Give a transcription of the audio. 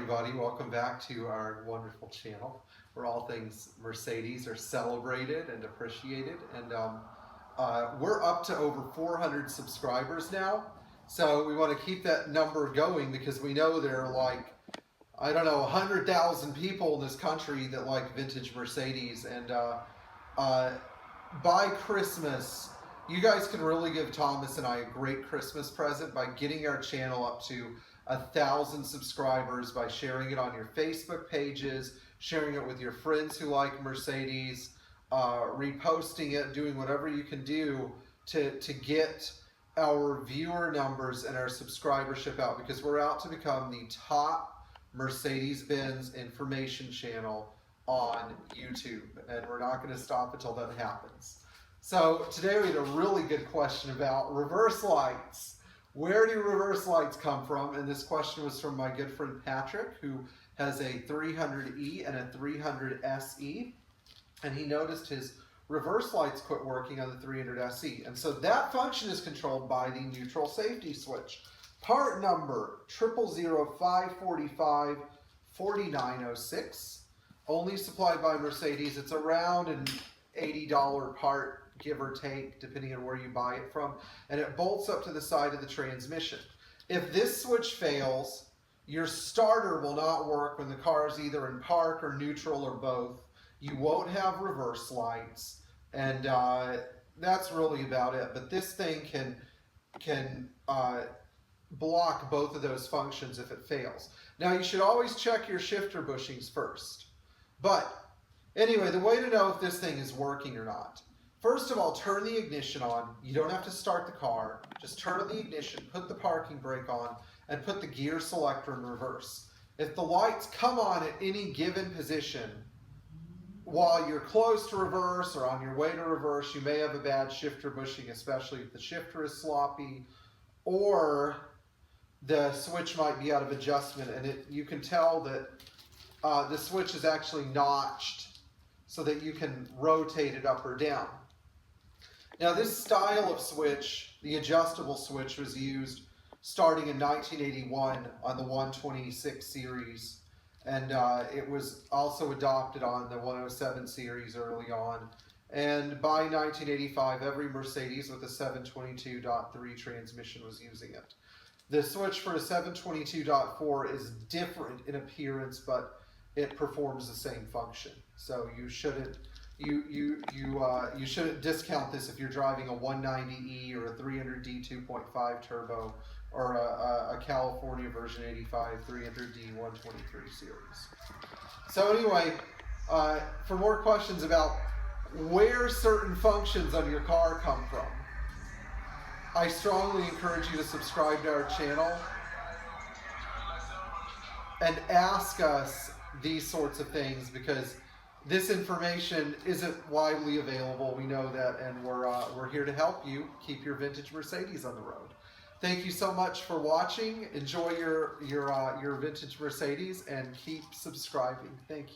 everybody. Welcome back to our wonderful channel where all things Mercedes are celebrated and appreciated. And we're up to over 400 subscribers now. So we want to keep that number going because we know there are like, I don't know, 100,000 people in this country that like vintage Mercedes. And by Christmas, you guys can really give Thomas and I a great Christmas present by getting our channel up to 1,000 subscribers, by sharing it on your Facebook pages, sharing it with your friends who like Mercedes, reposting it, doing whatever you can do to get our viewer numbers and our subscribership out, because we're out to become the top Mercedes-Benz information channel on YouTube, and we're not going to stop until that happens. So today we had a really good question about reverse lights. Where do reverse lights come from? And this question was from my good friend Patrick, who has a 300E and a 300 SE. And he noticed his reverse lights quit working on the 300 SE. And so that function is controlled by the neutral safety switch. Part number 0005454906. Only supplied by Mercedes. It's around an $80 part, give or take, depending on where you buy it from, and it bolts up to the side of the transmission. If this switch fails, your starter will not work when the car is either in park or neutral or both. You won't have reverse lights, and that's really about it. But this thing can block both of those functions if it fails. Now you should always check your shifter bushings first. But anyway, the way to know if this thing is working or not: first of all, turn the ignition on. You don't have to start the car. Just turn on the ignition, put the parking brake on, and put the gear selector in reverse. If the lights come on at any given position while you're close to reverse or on your way to reverse, you may have a bad shifter bushing, especially if the shifter is sloppy, or the switch might be out of adjustment, and you can tell that the switch is actually notched so that you can rotate it up or down. Now this style of switch, the adjustable switch, was used starting in 1981 on the 126 series, and it was also adopted on the 107 series early on. And by 1985, every Mercedes with a 722.3 transmission was using it. The switch for a 722.4 is different in appearance, but it performs the same function. So you shouldn't discount this if you're driving a 190E or a 300D 2.5 turbo or a California version 85 300D 123 series. So anyway, for more questions about where certain functions on your car come from, I strongly encourage you to subscribe to our channel and ask us these sorts of things, because this information isn't widely available. We know that, and we're here to help you keep your vintage Mercedes on the road. Thank you so much for watching. Enjoy your vintage Mercedes and keep subscribing. Thank you.